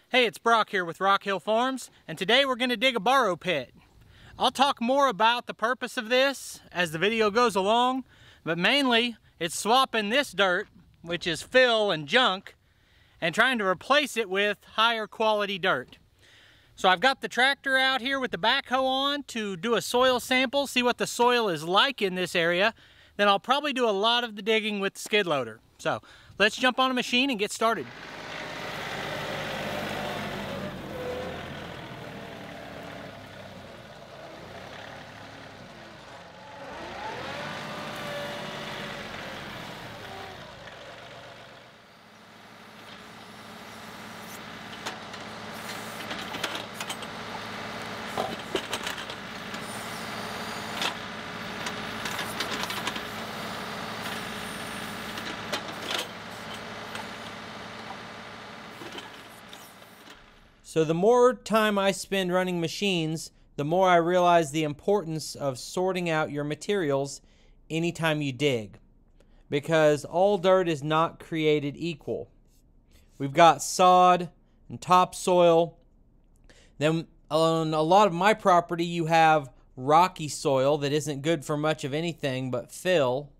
Hey, it's Brock here with Rock Hill Farms, and today we're going to dig a borrow pit. I'll talk more about the purpose of this as the video goes along, but mainly it's swapping this dirt, which is fill and junk, and trying to replace it with higher quality dirt. So I've got the tractor out here with the backhoe on to do a soil sample, see what the soil is like in this area. Then I'll probably do a lot of the digging with the skid loader. So let's jump on a machine and get started. So the more time I spend running machines, the more I realize the importance of sorting out your materials anytime you dig, because all dirt is not created equal. We've got sod and topsoil. Then on a lot of my property you have rocky soil that isn't good for much of anything but fill.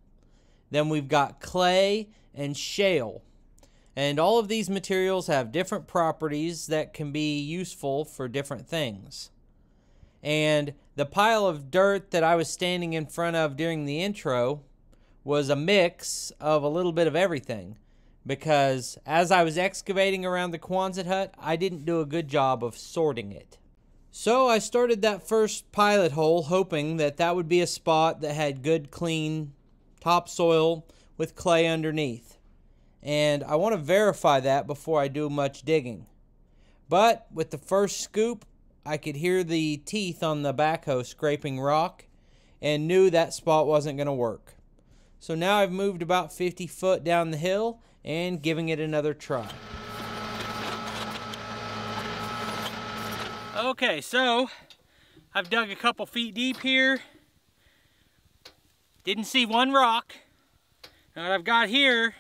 Then we've got clay and shale. And all of these materials have different properties that can be useful for different things. And the pile of dirt that I was standing in front of during the intro was a mix of a little bit of everything, because as I was excavating around the Quonset hut, I didn't do a good job of sorting it. So I started that first pilot hole hoping that that would be a spot that had good clean topsoil with clay underneath. And I want to verify that before I do much digging. But with the first scoop, I could hear the teeth on the backhoe scraping rock and knew that spot wasn't going to work. So now I've moved about 50 foot down the hill and giving it another try. Okay, so I've dug a couple feet deep here. Didn't see one rock. Now what I've got here,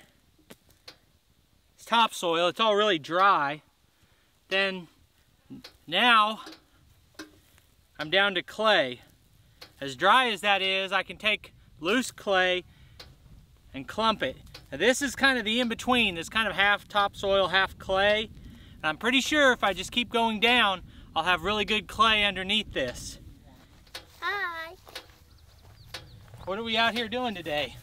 topsoil. It's all really dry. Then now I'm down to clay. As dry as that is, I can take loose clay and clump it. Now this is kind of the in-between. It's kind of half topsoil, half clay. And I'm pretty sure if I just keep going down, I'll have really good clay underneath this. Hi. What are we out here doing today?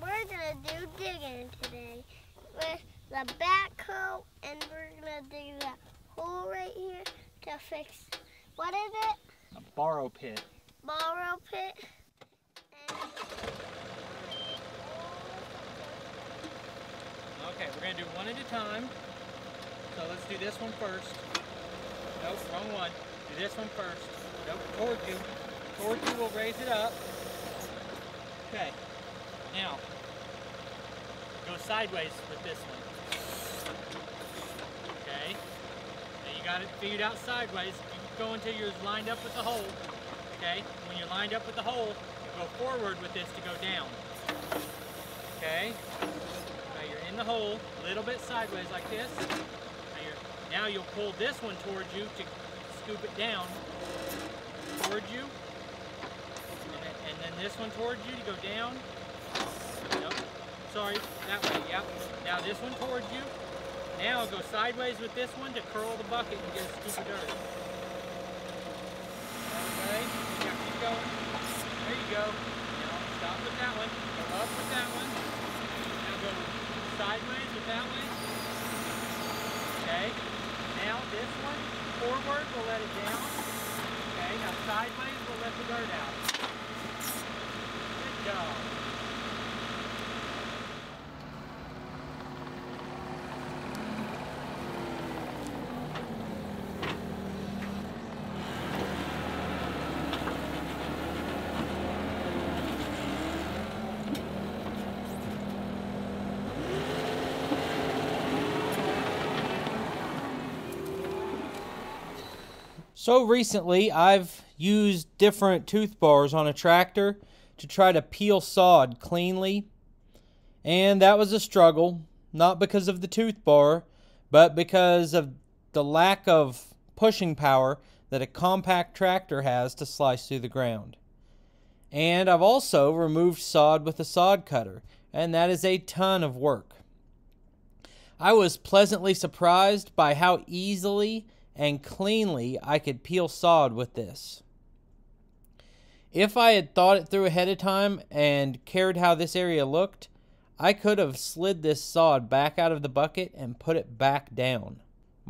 We're gonna do digging today with the backhoe, and we're gonna dig that hole right here to fix, what is it? A borrow pit. Borrow pit. Okay, we're gonna do one at a time. So let's do this one first. Nope, wrong one. Do this one first. Nope, toward you. Toward you, we'll raise it up. Okay, now, go sideways with this one. Okay, now you got it figured out sideways. You go until you're lined up with the hole. Okay, when you're lined up with the hole, go forward with this to go down. Okay, now you're in the hole, a little bit sideways like this. Now you'll pull this one towards you to scoop it down towards you. And then this one towards you to go down. Nope. Sorry, that way, yep. Now this one towards you. Now go sideways with this one to curl the bucket and get a scoop of dirt. Okay, now keep going. There you go. Now stop with that one. Go up with that one. Now go sideways with that one. Okay. Now this one, forward, we'll let it down. Okay, now sideways, we'll let the dirt out. Good job. So recently I've used different tooth bars on a tractor to try to peel sod cleanly, and that was a struggle, not because of the tooth bar, but because of the lack of pushing power that a compact tractor has to slice through the ground. And I've also removed sod with a sod cutter, and that is a ton of work. I was pleasantly surprised by how easily and cleanly I could peel sod with this. If I had thought it through ahead of time and cared how this area looked, I could have slid this sod back out of the bucket and put it back down.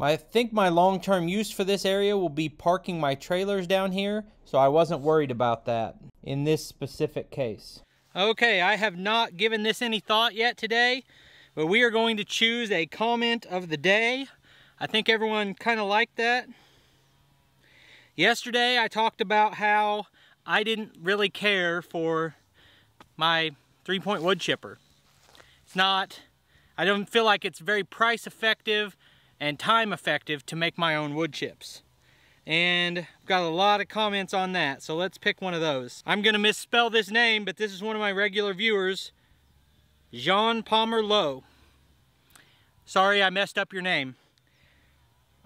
I think my long-term use for this area will be parking my trailers down here, so I wasn't worried about that in this specific case. Okay, I have not given this any thought yet today, but we are going to choose a comment of the day. I think everyone kind of liked that. Yesterday I talked about how I didn't really care for my 3-point wood chipper. I don't feel like it's very price effective and time effective to make my own wood chips. And I've got a lot of comments on that, so let's pick one of those. I'm gonna misspell this name, but this is one of my regular viewers, Jean Palmer Lowe. Sorry I messed up your name.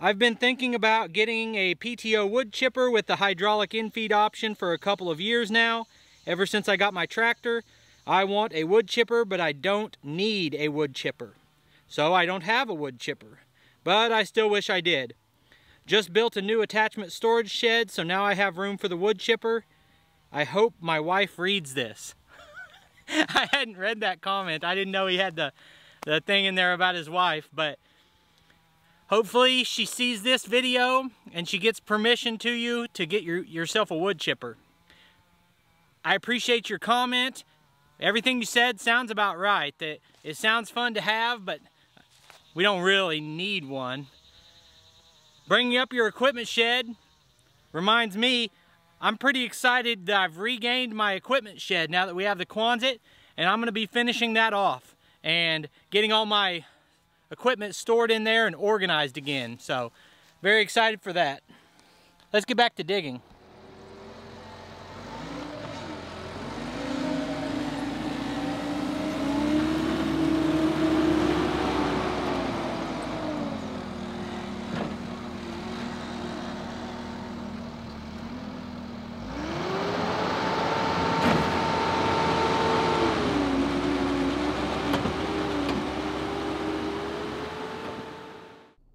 I've been thinking about getting a PTO wood chipper with the hydraulic infeed option for a couple of years now. Ever since I got my tractor, I want a wood chipper, but I don't need a wood chipper. So I don't have a wood chipper, but I still wish I did. Just built a new attachment storage shed, so now I have room for the wood chipper. I hope my wife reads this. I hadn't read that comment. I didn't know he had the thing in there about his wife, but hopefully she sees this video and she gets permission to you to get yourself a wood chipper. I appreciate your comment. Everything you said sounds about right. That it sounds fun to have, but we don't really need one. Bringing up your equipment shed reminds me, I'm pretty excited that I've regained my equipment shed now that we have the Quonset, and I'm going to be finishing that off and getting all my equipment stored in there and organized again. So, very excited for that. Let's get back to digging.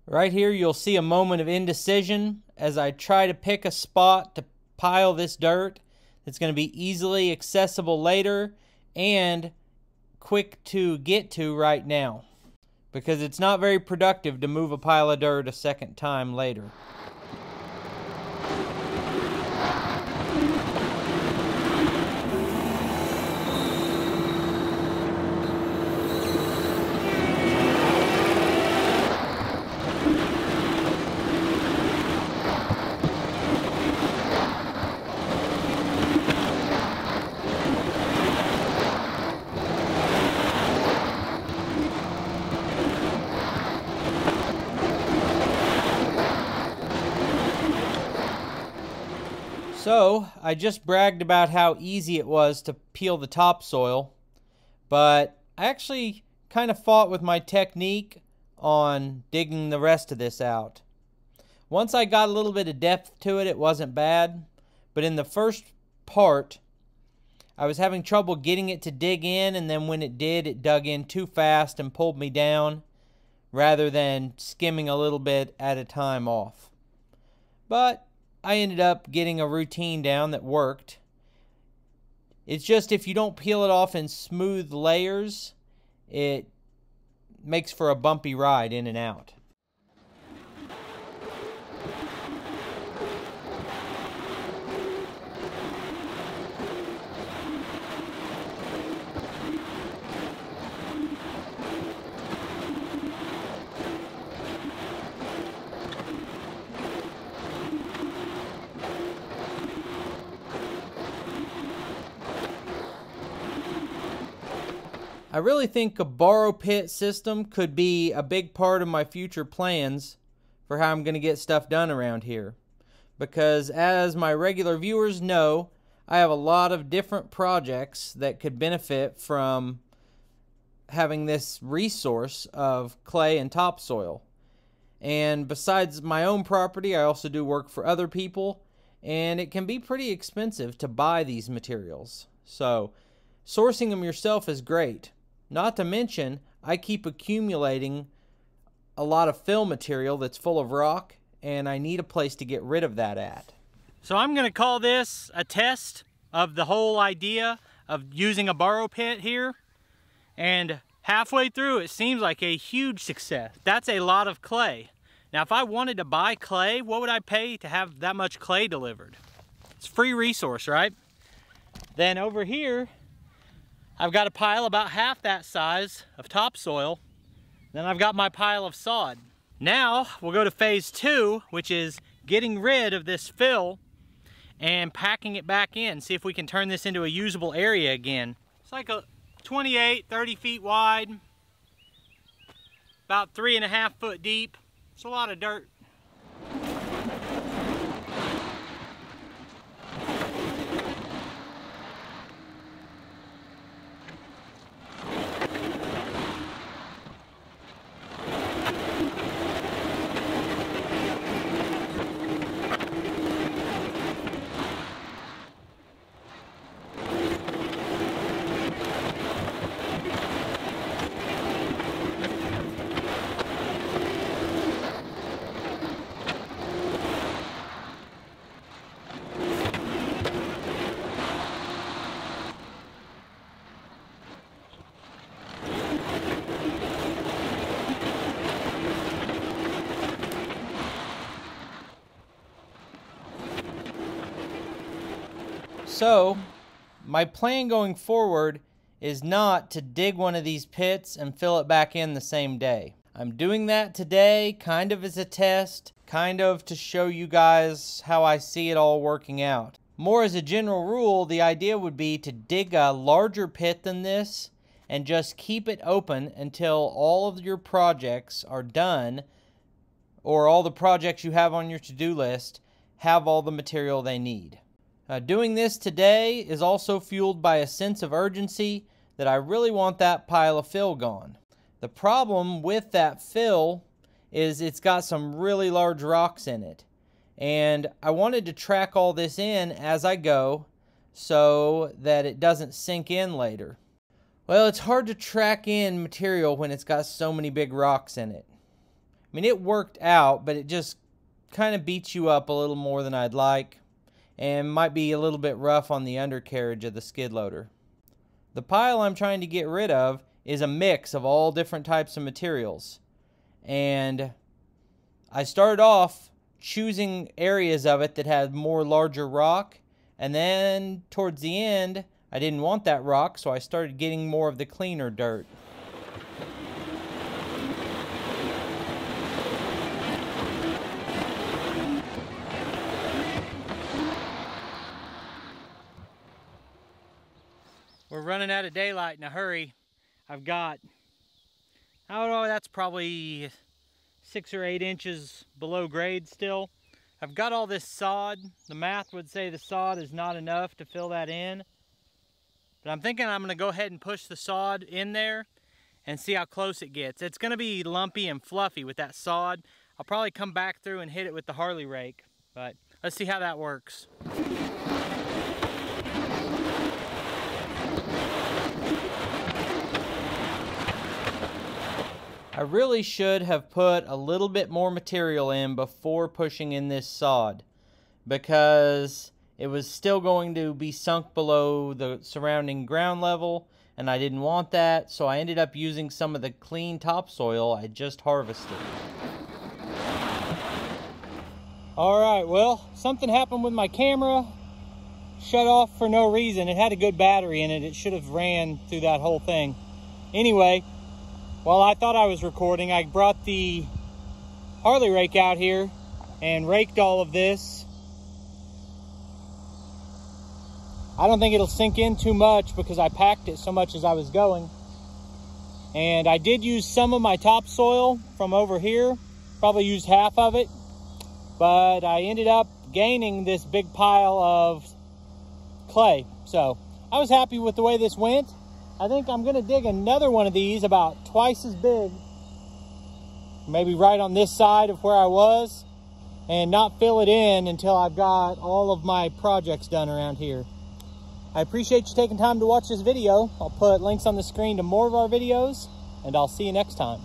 Right here you'll see a moment of indecision as I try to pick a spot to pile this dirt that's going to be easily accessible later and quick to get to right now, because it's not very productive to move a pile of dirt a second time later. So, I just bragged about how easy it was to peel the topsoil, but I actually kind of fought with my technique on digging the rest of this out. Once I got a little bit of depth to it, it wasn't bad, but in the first part, I was having trouble getting it to dig in, and then when it did, it dug in too fast and pulled me down, rather than skimming a little bit at a time off. But I ended up getting a routine down that worked. It's just if you don't peel it off in smooth layers, it makes for a bumpy ride in and out. I really think a borrow pit system could be a big part of my future plans for how I'm going to get stuff done around here. Because as my regular viewers know, I have a lot of different projects that could benefit from having this resource of clay and topsoil. And besides my own property, I also do work for other people, and it can be pretty expensive to buy these materials. So sourcing them yourself is great. Not to mention, I keep accumulating a lot of fill material that's full of rock, and I need a place to get rid of that at. So I'm going to call this a test of the whole idea of using a borrow pit here. And halfway through, it seems like a huge success. That's a lot of clay. Now, if I wanted to buy clay, what would I pay to have that much clay delivered? It's a free resource, right? Then over here, I've got a pile about half that size of topsoil. Then I've got my pile of sod. Now, we'll go to phase 2, which is getting rid of this fill and packing it back in. See if we can turn this into a usable area again. It's like a 28, 30 feet wide, about 3.5 foot deep. It's a lot of dirt. So, my plan going forward is not to dig one of these pits and fill it back in the same day. I'm doing that today kind of as a test, kind of to show you guys how I see it all working out. More as a general rule, the idea would be to dig a larger pit than this and just keep it open until all of your projects are done, or all the projects you have on your to-do list have all the material they need. Doing this today is also fueled by a sense of urgency that I really want that pile of fill gone. The problem with that fill is it's got some really large rocks in it. And I wanted to track all this in as I go so that it doesn't sink in later. Well, it's hard to track in material when it's got so many big rocks in it. I mean, it worked out, but it just kind of beats you up a little more than I'd like, and might be a little bit rough on the undercarriage of the skid loader. The pile I'm trying to get rid of is a mix of all different types of materials. And I started off choosing areas of it that had more larger rock, and then towards the end I didn't want that rock, so I started getting more of the cleaner dirt. We're running out of daylight in a hurry. I've got, I don't know, that's probably 6 or 8 inches below grade still. I've got all this sod. The math would say the sod is not enough to fill that in. But I'm thinking I'm going to go ahead and push the sod in there and see how close it gets. It's going to be lumpy and fluffy with that sod. I'll probably come back through and hit it with the Harley rake. But let's see how that works. I really should have put a little bit more material in before pushing in this sod, because it was still going to be sunk below the surrounding ground level, and I didn't want that, so I ended up using some of the clean topsoil I just harvested. Alright, well, something happened with my camera. Shut off for no reason. It had a good battery in it. It should have ran through that whole thing. Anyway, well, I thought I was recording. I brought the Harley rake out here and raked all of this. I don't think it'll sink in too much because I packed it so much as I was going. And I did use some of my topsoil from over here, probably used half of it, but I ended up gaining this big pile of clay. So I was happy with the way this went. I think I'm gonna dig another one of these about twice as big maybe right on this side of where I was, and not fill it in until I've got all of my projects done around here. I appreciate you taking time to watch this video. I'll put links on the screen to more of our videos, and I'll see you next time.